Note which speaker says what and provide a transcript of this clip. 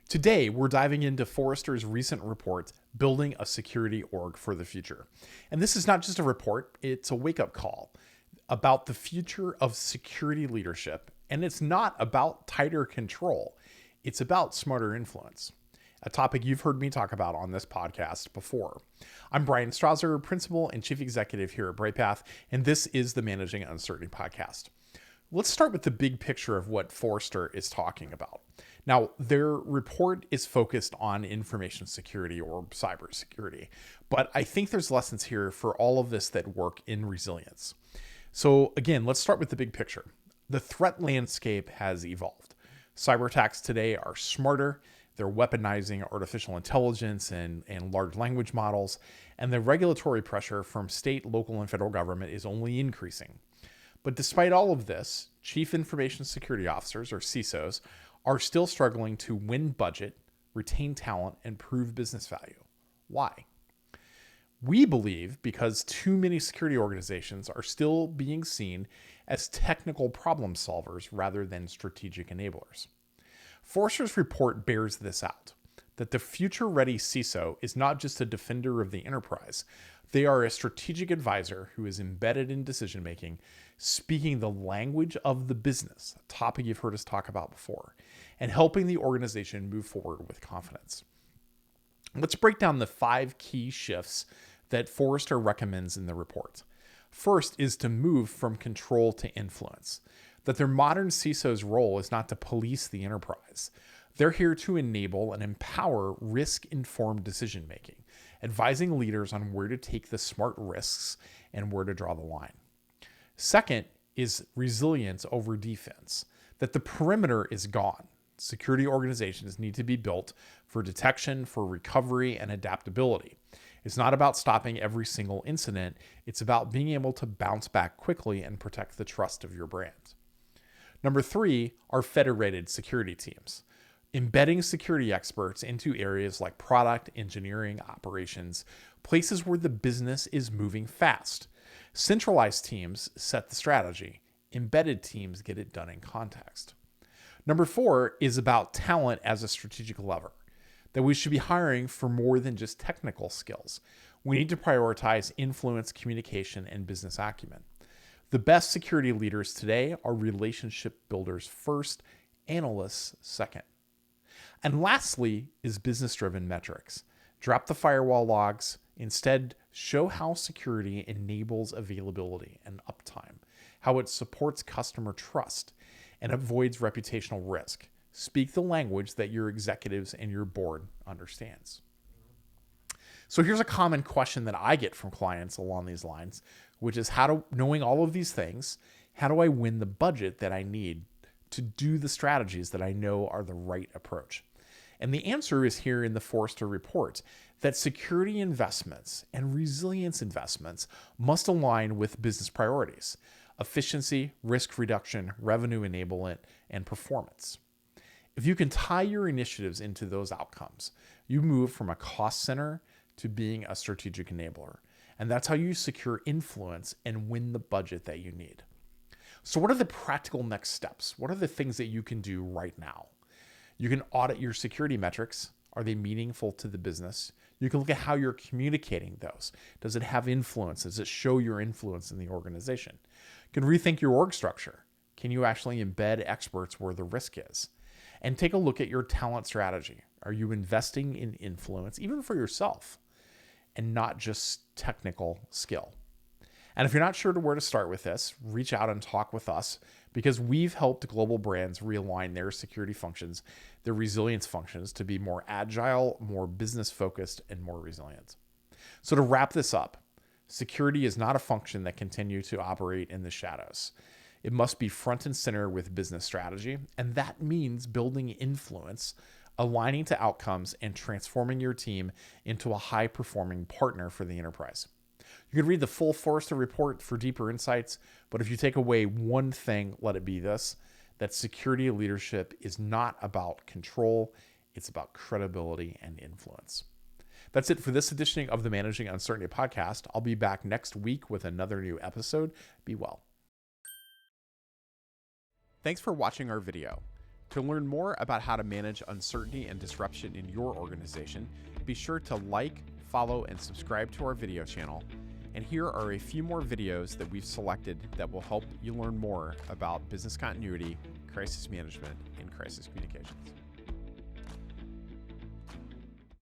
Speaker 1: Today, we're diving into Forrester's recent report, Building a Security Org for the Future. And this is not just a report, it's a wake-up call about the future of security leadership. And it's not about tighter control, it's about smarter influence, a topic you've heard me talk about on this podcast before. I'm Bryan Strawser, Principal and Chief Executive here at Bryghtpath, and this is the Managing Uncertainty podcast. Let's start with the big picture of what Forrester is talking about. Now, their report is focused on information security or cybersecurity, but I think there's lessons here for all of this that work in resilience. So again, let's start with the big picture. The threat landscape has evolved. Cyber attacks today are smarter. They're weaponizing artificial intelligence and large language models, and the regulatory pressure from state, local, and federal government is only increasing. But despite all of this, Chief Information Security Officers, or CISOs, are still struggling to win budget, retain talent, and prove business value. Why? We believe because too many security organizations are still being seen as technical problem solvers rather than strategic enablers. Forrester's report bears this out, that the future-ready CISO is not just a defender of the enterprise. They are a strategic advisor who is embedded in decision-making, speaking the language of the business, a topic you've heard us talk about before, and helping the organization move forward with confidence. Let's break down the 5 key shifts that Forrester recommends in the report. First is to move from control to influence, that their modern CISO's role is not to police the enterprise. They're here to enable and empower risk-informed decision-making, advising leaders on where to take the smart risks and where to draw the line. Second is resilience over defense, that the perimeter is gone. Security organizations need to be built for detection, for recovery, and adaptability. It's not about stopping every single incident. It's about being able to bounce back quickly and protect the trust of your brand. Number 3 are federated security teams, embedding security experts into areas like product, engineering, operations, places where the business is moving fast. Centralized teams set the strategy. Embedded teams get it done in context. Number 4 is about talent as a strategic lever, that we should be hiring for more than just technical skills. We need to prioritize influence, communication, and business acumen. The best security leaders today are relationship builders first, analysts second. And lastly is business-driven metrics. Drop the firewall logs. Instead, show how security enables availability and uptime, how it supports customer trust and avoids reputational risk. Speak the language that your executives and your board understands. So here's a common question that I get from clients along these lines, which is knowing all of these things, how do I win the budget that I need to do the strategies that I know are the right approach? And the answer is here in the Forrester report, that security investments and resilience investments must align with business priorities: efficiency, risk reduction, revenue enablement, and performance. If you can tie your initiatives into those outcomes, you move from a cost center to being a strategic enabler. And that's how you secure influence and win the budget that you need. So what are the practical next steps? What are the things that you can do right now? You can audit your security metrics. Are they meaningful to the business? You can look at how you're communicating those. Does it have influence? Does it show your influence in the organization? You can rethink your org structure. Can you actually embed experts where the risk is? And take a look at your talent strategy. Are you investing in influence, even for yourself, and not just technical skill? And if you're not sure where to start with this, reach out and talk with us, because we've helped global brands realign their security functions, their resilience functions, to be more agile, more business-focused, and more resilient. So to wrap this up, security is not a function that continues to operate in the shadows. It must be front and center with business strategy, and that means building influence, aligning to outcomes, and transforming your team into a high-performing partner for the enterprise. You can read the full Forrester report for deeper insights, but if you take away one thing, let it be this: that security leadership is not about control, it's about credibility and influence. That's it for this edition of the Managing Uncertainty podcast. I'll be back next week with another new episode. Be well. Thanks for watching our video. To learn more about how to manage uncertainty and disruption in your organization, be sure to like, follow, and subscribe to our video channel. And here are a few more videos that we've selected that will help you learn more about business continuity, crisis management, and crisis communications.